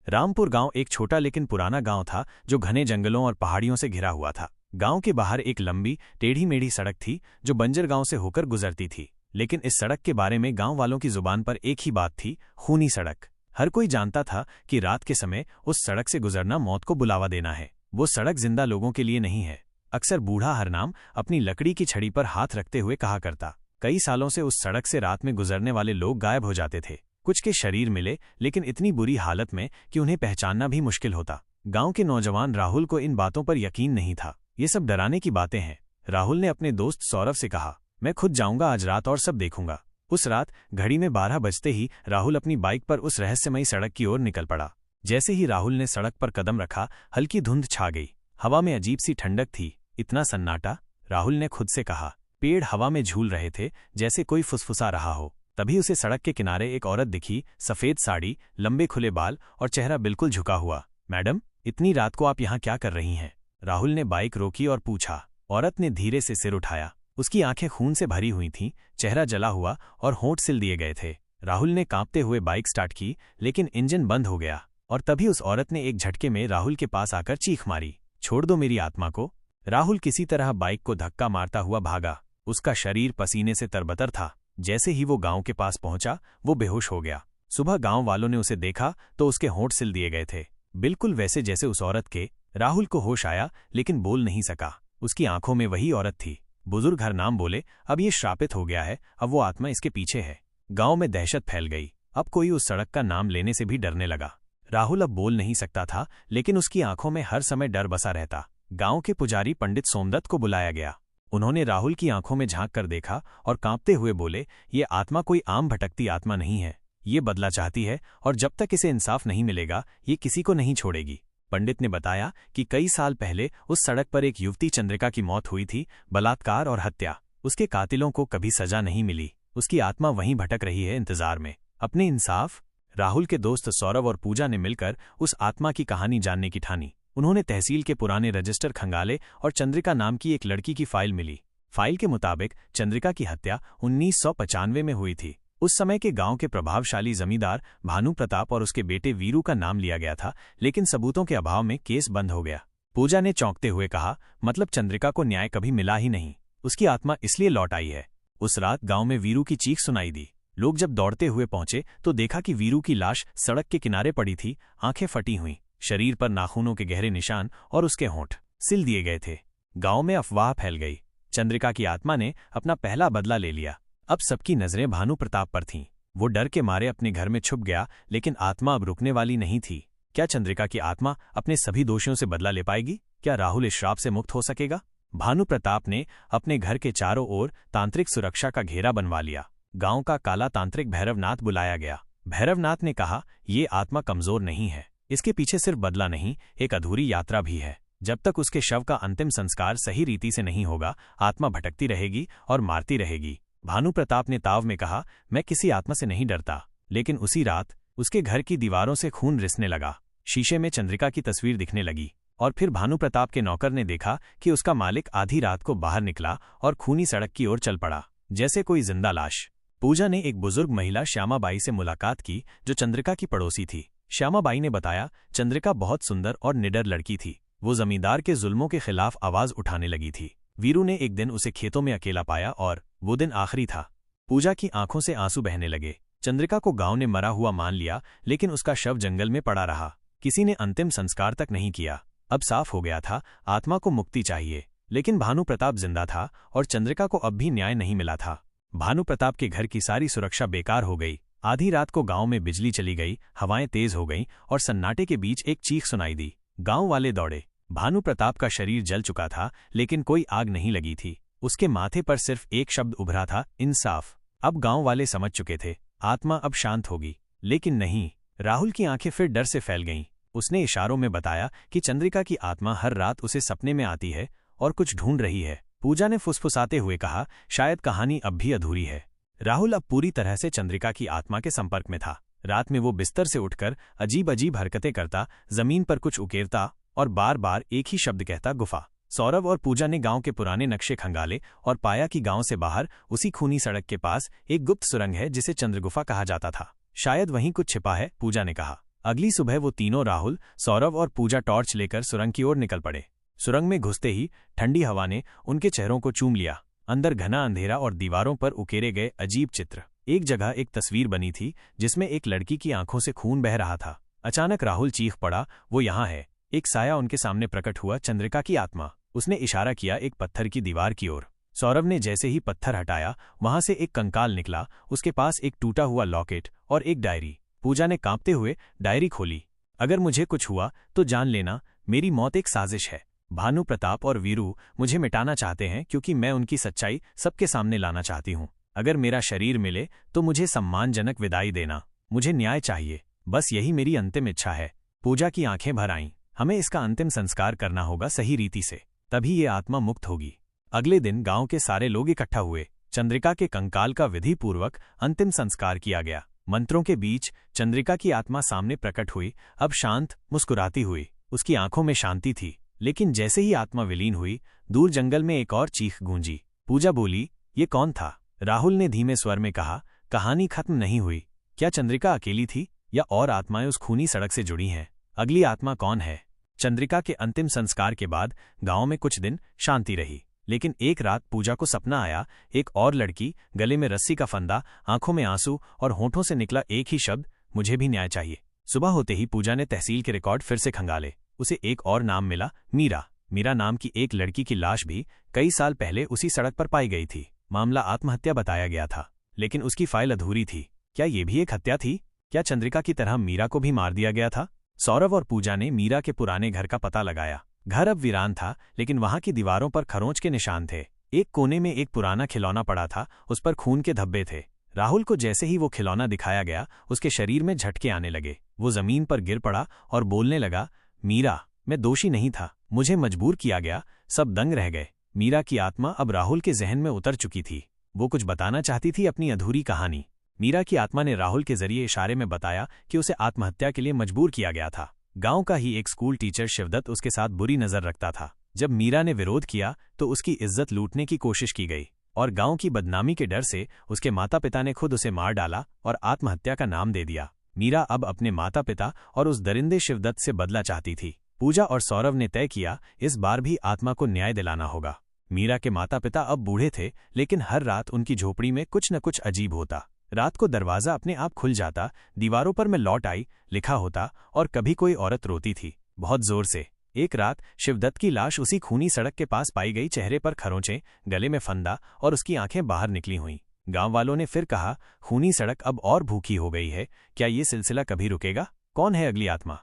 रामपुर गांव एक छोटा लेकिन पुराना गांव था जो घने जंगलों और पहाड़ियों से घिरा हुआ था। गांव के बाहर एक लंबी टेढ़ी मेढ़ी सड़क थी जो बंजर गांव से होकर गुजरती थी। लेकिन इस सड़क के बारे में गांव वालों की जुबान पर एक ही बात थी, खूनी सड़क। हर कोई जानता था कि रात के समय उस सड़क से गुजरना मौत को बुलावा देना है। वो सड़क जिंदा लोगों के लिए नहीं है। अक्सर बूढ़ा हरनाम अपनी लकड़ी की छड़ी पर हाथ रखते हुए कहा करता। कई सालों से उस सड़क से रात में गुजरने वाले लोग गायब हो जाते थे। कुछ के शरीर मिले, लेकिन इतनी बुरी हालत में कि उन्हें पहचानना भी मुश्किल होता। गांव के नौजवान राहुल को इन बातों पर यकीन नहीं था। ये सब डराने की बातें हैं। राहुल ने अपने दोस्त सौरभ से कहा, मैं खुद जाऊंगा आज रात और सब देखूंगा। उस रात घड़ी में 12 बजते ही राहुल अपनी बाइक पर उस रहस्यमयी सड़क की ओर निकल पड़ा। जैसे ही राहुल ने सड़क पर कदम रखा, हल्की धुंध छा गई। हवा में अजीब सी ठंडक थी। इतना सन्नाटा, राहुल ने खुद से कहा। पेड़ हवा में झूल रहे थे, जैसे कोई फुसफुसा रहा हो। तभी उसे सड़क के किनारे एक औरत दिखी, सफेद साड़ी, लंबे खुले बाल और चेहरा बिल्कुल झुका हुआ। मैडम, इतनी रात को आप यहाँ क्या कर रही हैं? राहुल ने बाइक रोकी और पूछा। औरत ने धीरे से सिर उठाया। उसकी आंखें खून से भरी हुई थीं, चेहरा जला हुआ और होंठ सिल दिए गए थे। राहुल ने कांपते हुए बाइक स्टार्ट की, लेकिन इंजन बंद हो गया। और तभी उस औरत ने एक झटके में राहुल के पास आकर चीख मारी, छोड़ दो मेरी आत्मा को। राहुल किसी तरह बाइक को धक्का मारता हुआ भागा। उसका शरीर पसीने से तरबतर था। जैसे ही वो गांव के पास पहुंचा, वो बेहोश हो गया। सुबह गांव वालों ने उसे देखा तो उसके होंठ सिल दिए गए थे, बिल्कुल वैसे जैसे उस औरत के। राहुल को होश आया, लेकिन बोल नहीं सका। उसकी आंखों में वही औरत थी। बुजुर्ग हरनाम बोले, अब ये श्रापित हो गया है, अब वो आत्मा इसके पीछे है। गांव में दहशत फैल गई। अब कोई उस सड़क का नाम लेने से भी डरने लगा। राहुल अब बोल नहीं सकता था, लेकिन उसकी आंखों में हर समय डर बसा रहता। गांव के पुजारी पंडित सोमदत्त को बुलाया गया। उन्होंने राहुल की आंखों में झांक कर देखा और कांपते हुए बोले, ये आत्मा कोई आम भटकती आत्मा नहीं है। ये बदला चाहती है और जब तक इसे इंसाफ नहीं मिलेगा, ये किसी को नहीं छोड़ेगी। पंडित ने बताया कि कई साल पहले उस सड़क पर एक युवती चंद्रिका की मौत हुई थी, बलात्कार और हत्या। उसके कातिलों को कभी सजा नहीं मिली। उसकी आत्मा वहीं भटक रही है, इंतजार में अपने इंसाफ। राहुल के दोस्त सौरभ और पूजा ने मिलकर उस आत्मा की कहानी जानने की ठानी। उन्होंने तहसील के पुराने रजिस्टर खंगाले और चंद्रिका नाम की एक लड़की की फाइल मिली। फाइल के मुताबिक चंद्रिका की हत्या 1995 में हुई थी। उस समय के गांव के प्रभावशाली जमींदार भानु प्रताप और उसके बेटे वीरू का नाम लिया गया था, लेकिन सबूतों के अभाव में केस बंद हो गया। पूजा ने चौंकते हुए कहा, मतलब चंद्रिका को न्याय कभी मिला ही नहीं। उसकी आत्मा इसलिए लौट आई है। उस रात गांव में वीरू की चीख सुनाई दी। लोग जब दौड़ते हुए पहुंचे तो देखा कि वीरू की लाश सड़क के किनारे पड़ी थी, आंखें फटी हुई, शरीर पर नाखूनों के गहरे निशान और उसके होंठ सिल दिए गए थे। गांव में अफवाह फैल गई। चंद्रिका की आत्मा ने अपना पहला बदला ले लिया। अब सबकी नजरें भानु प्रताप पर थीं। वो डर के मारे अपने घर में छुप गया, लेकिन आत्मा अब रुकने वाली नहीं थी। क्या चंद्रिका की आत्मा अपने सभी दोषियों से बदला ले पाएगी? क्या राहुल इस श्राप से मुक्त हो सकेगा? भानु प्रताप ने अपने घर के चारों ओर तांत्रिक सुरक्षा का घेरा बनवा लिया। गांव का काला तांत्रिक भैरवनाथ बुलाया गया। भैरवनाथ ने कहा, ये आत्मा कमजोर नहीं है। इसके पीछे सिर्फ बदला नहीं, एक अधूरी यात्रा भी है। जब तक उसके शव का अंतिम संस्कार सही रीति से नहीं होगा, आत्मा भटकती रहेगी और मारती रहेगी। भानु प्रताप ने ताव में कहा, मैं किसी आत्मा से नहीं डरता। लेकिन उसी रात उसके घर की दीवारों से खून रिसने लगा। शीशे में चंद्रिका की तस्वीर दिखने लगी। और फिर भानु प्रताप के नौकर ने देखा कि उसका मालिक आधी रात को बाहर निकला और खूनी सड़क की ओर चल पड़ा, जैसे कोई जिंदा लाश। पूजा ने एक बुजुर्ग महिला श्यामाबाई से मुलाकात की, जो चंद्रिका की पड़ोसी थी। श्यामाबाई ने बताया, चंद्रिका बहुत सुंदर और निडर लड़की थी। वो जमींदार के जुल्मों के खिलाफ आवाज उठाने लगी थी। वीरू ने एक दिन उसे खेतों में अकेला पाया और वो दिन आखिरी था। पूजा की आंखों से आंसू बहने लगे। चंद्रिका को गांव ने मरा हुआ मान लिया, लेकिन उसका शव जंगल में पड़ा रहा। किसी ने अंतिम संस्कार तक नहीं किया। अब साफ हो गया था, आत्मा को मुक्ति चाहिए। लेकिन भानु प्रताप जिंदा था और चंद्रिका को अब भी न्याय नहीं मिला था। भानु प्रताप के घर की सारी सुरक्षा बेकार हो गई। आधी रात को गांव में बिजली चली गई, हवाएं तेज हो गईं और सन्नाटे के बीच एक चीख सुनाई दी। गांव वाले दौड़े। भानु प्रताप का शरीर जल चुका था, लेकिन कोई आग नहीं लगी थी। उसके माथे पर सिर्फ एक शब्द उभरा था, इंसाफ। अब गांव वाले समझ चुके थे, आत्मा अब शांत होगी। लेकिन नहीं, राहुल की आंखें फिर डर से फैल गईं। उसने इशारों में बताया कि चंद्रिका की आत्मा हर रात उसे सपने में आती है और कुछ ढूंढ रही है। पूजा ने फुसफुसाते हुए कहा, शायद कहानी अब भी अधूरी है। राहुल अब पूरी तरह से चंद्रिका की आत्मा के संपर्क में था। रात में वो बिस्तर से उठकर अजीब अजीब हरकतें करता, जमीन पर कुछ उकेरता और बार बार एक ही शब्द कहता, गुफा। सौरभ और पूजा ने गांव के पुराने नक्शे खंगाले और पाया कि गांव से बाहर उसी खूनी सड़क के पास एक गुप्त सुरंग है, जिसे चंद्रगुफा कहा जाता था। शायद वहीं कुछ छिपा है, पूजा ने कहा। अगली सुबह वो तीनों राहुल, सौरभ और पूजा टॉर्च लेकर सुरंग की ओर निकल पड़े। सुरंग में घुसते ही ठंडी हवा ने उनके चेहरों को चूम लिया। अंदर घना अंधेरा और दीवारों पर उकेरे गए अजीब चित्र। एक जगह एक तस्वीर बनी थी जिसमें एक लड़की की आंखों से खून बह रहा था। अचानक राहुल चीख पड़ा, वो यहाँ है। एक साया उनके सामने प्रकट हुआ, चंद्रिका की आत्मा। उसने इशारा किया एक पत्थर की दीवार की ओर। सौरभ ने जैसे ही पत्थर हटाया, वहां से एक कंकाल निकला। उसके पास एक टूटा हुआ लॉकेट और एक डायरी। पूजा ने कांपते हुए डायरी खोली। अगर मुझे कुछ हुआ तो जान लेना, मेरी मौत एक साजिश है। भानु प्रताप और वीरू मुझे मिटाना चाहते हैं क्योंकि मैं उनकी सच्चाई सबके सामने लाना चाहती हूँ। अगर मेरा शरीर मिले तो मुझे सम्मानजनक विदाई देना। मुझे न्याय चाहिए, बस यही मेरी अंतिम इच्छा है। पूजा की आंखें भर आईं। हमें इसका अंतिम संस्कार करना होगा सही रीति से, तभी ये आत्मा मुक्त होगी। अगले दिन गांव के सारे लोग इकट्ठा हुए। चंद्रिका के कंकाल का विधिपूर्वक अंतिम संस्कार किया गया। मंत्रों के बीच चंद्रिका की आत्मा सामने प्रकट हुई, अब शांत, मुस्कुराती हुई। उसकी आंखों में शांति थी। लेकिन जैसे ही आत्मा विलीन हुई, दूर जंगल में एक और चीख गूंजी। पूजा बोली, ये कौन था? राहुल ने धीमे स्वर में कहा, कहानी खत्म नहीं हुई। क्या चंद्रिका अकेली थी या और आत्माएं उस खूनी सड़क से जुड़ी हैं? अगली आत्मा कौन है? चंद्रिका के अंतिम संस्कार के बाद गांव में कुछ दिन शांति रही। लेकिन एक रात पूजा को सपना आया, एक और लड़की, गले में रस्सी का फंदा, आंखों में आंसू और होठों से निकला एक ही शब्द, मुझे भी न्याय चाहिए। सुबह होते ही पूजा ने तहसील के रिकॉर्ड फिर से खंगाले। उसे एक और नाम मिला, मीरा। मीरा नाम की एक लड़की की लाश भी कई साल पहले उसी सड़क पर पाई गई थी। मामला आत्महत्या बताया गया था, लेकिन उसकी फाइल अधूरी थी। क्या ये भी एक हत्या थी? क्या चंद्रिका की तरह मीरा को भी मार दिया गया था? सौरभ और पूजा ने मीरा के पुराने घर का पता लगाया। घर अब वीरान था, लेकिन वहां की दीवारों पर खरोंच के निशान थे। एक कोने में एक पुराना खिलौना पड़ा था, उस पर खून के धब्बे थे। राहुल को जैसे ही वो खिलौना दिखाया गया, उसके शरीर में झटके आने लगे। वो जमीन पर गिर पड़ा और बोलने लगा, मीरा, मैं दोषी नहीं था, मुझे मजबूर किया गया। सब दंग रह गए। मीरा की आत्मा अब राहुल के जहन में उतर चुकी थी। वो कुछ बताना चाहती थी, अपनी अधूरी कहानी। मीरा की आत्मा ने राहुल के जरिए इशारे में बताया कि उसे आत्महत्या के लिए मजबूर किया गया था। गांव का ही एक स्कूल टीचर शिवदत्त उसके साथ बुरी नजर रखता था। जब मीरा ने विरोध किया तो उसकी इज्जत लूटने की कोशिश की गई और गांव की बदनामी के डर से उसके माता पिता ने खुद उसे मार डाला और आत्महत्या का नाम दे दिया। मीरा अब अपने माता पिता और उस दरिंदे शिवदत्त से बदला चाहती थी। पूजा और सौरभ ने तय किया, इस बार भी आत्मा को न्याय दिलाना होगा। मीरा के माता पिता अब बूढ़े थे, लेकिन हर रात उनकी झोपड़ी में कुछ न कुछ अजीब होता। रात को दरवाजा अपने आप खुल जाता, दीवारों पर मैं लौट आई लिखा होता और कभी कोई औरत रोती थी, बहुत जोर से। एक रात शिवदत्त की लाश उसी खूनी सड़क के पास पाई गई, चेहरे पर खरोंचे, गले में फंदा और उसकी आंखें बाहर निकली हुईं। गांव वालों ने फिर कहा, खूनी सड़क अब और भूखी हो गई है, क्या ये सिलसिला कभी रुकेगा? कौन है अगली आत्मा?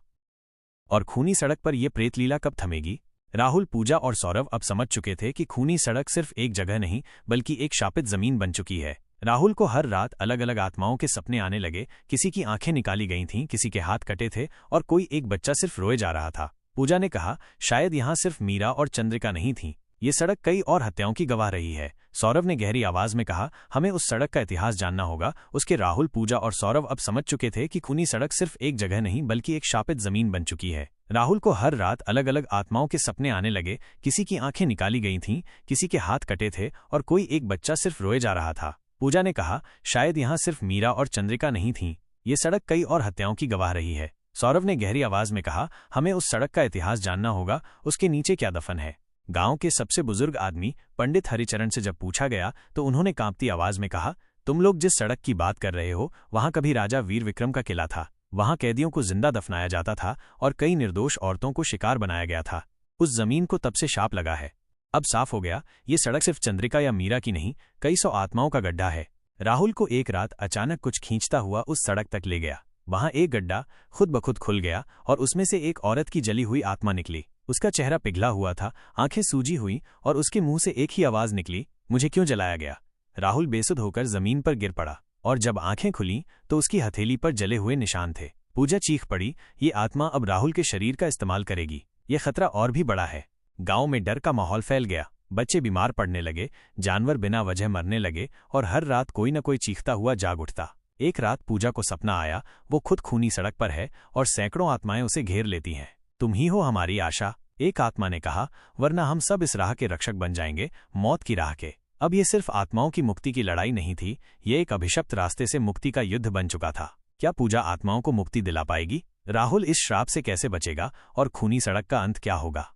और खूनी सड़क पर यह प्रेतलीला कब थमेगी? राहुल, पूजा और सौरभ अब समझ चुके थे कि खूनी सड़क सिर्फ एक जगह नहीं, बल्कि एक शापित जमीन बन चुकी है। राहुल को हर रात अलग अलग आत्माओं के सपने आने लगे। किसी की आंखें निकाली गई थीं, किसी के हाथ कटे थे और कोई एक बच्चा सिर्फ रोए जा रहा था। पूजा ने कहा, शायद यहाँ सिर्फ मीरा और चंद्रिका नहीं थीं, ये सड़क कई और हत्याओं की गवाह रही है। सौरभ ने गहरी आवाज में कहा, हमें उस सड़क का इतिहास जानना होगा। उसके राहुल, पूजा और सौरभ अब समझ चुके थे कि खूनी सड़क सिर्फ एक जगह नहीं, बल्कि एक शापित जमीन बन चुकी है। राहुल को हर रात अलग अलग आत्माओं के सपने आने लगे। किसी की आंखें निकाली गई थीं, किसी के हाथ कटे थे और कोई एक बच्चा सिर्फ रोए जा रहा था। पूजा ने कहा, शायद यहाँ सिर्फ मीरा और चंद्रिका नहीं थीं, ये सड़क कई और हत्याओं की गवाह रही है। सौरभ ने गहरी आवाज में कहा, हमें उस सड़क का इतिहास जानना होगा, उसके नीचे क्या दफन है। गांव के सबसे बुजुर्ग आदमी पंडित हरिचरण से जब पूछा गया तो उन्होंने कांपती आवाज में कहा, तुम लोग जिस सड़क की बात कर रहे हो, वहां कभी राजा वीर विक्रम का किला था। वहां कैदियों को जिंदा दफनाया जाता था और कई निर्दोष औरतों को शिकार बनाया गया था। उस जमीन को तब से शाप लगा है। अब साफ हो गया, ये सड़क सिर्फ चंद्रिका या मीरा की नहीं, कई सौ आत्माओं का गड्ढा है। राहुल को एक रात अचानक कुछ खींचता हुआ उस सड़क तक ले गया। वहां एक गड्ढा खुद ब खुद खुल गया और उसमें से एक औरत की जली हुई आत्मा निकली। उसका चेहरा पिघला हुआ था, आंखें सूजी हुई और उसके मुंह से एक ही आवाज निकली, मुझे क्यों जलाया गया। राहुल बेसुध होकर जमीन पर गिर पड़ा और जब आंखें खुलीं तो उसकी हथेली पर जले हुए निशान थे। पूजा चीख पड़ी, ये आत्मा अब राहुल के शरीर का इस्तेमाल करेगी। ये खतरा और भी बड़ा है। गांव में डर का माहौल फैल गया। बच्चे बीमार पड़ने लगे, जानवर बिना वजह मरने लगे और हर रात कोई न कोई चीखता हुआ जाग उठता। एक रात पूजा को सपना आया, वो खुद खूनी सड़क पर है और सैकड़ों आत्माएं उसे घेर लेती हैं। तुम ही हो हमारी आशा, एक आत्मा ने कहा, वरना हम सब इस राह के रक्षक बन जाएंगे, मौत की राह के। अब ये सिर्फ आत्माओं की मुक्ति की लड़ाई नहीं थी, ये एक अभिशप्त रास्ते से मुक्ति का युद्ध बन चुका था। क्या पूजा आत्माओं को मुक्ति दिला पाएगी? राहुल इस श्राप से कैसे बचेगा और खूनी सड़क का अंत क्या होगा?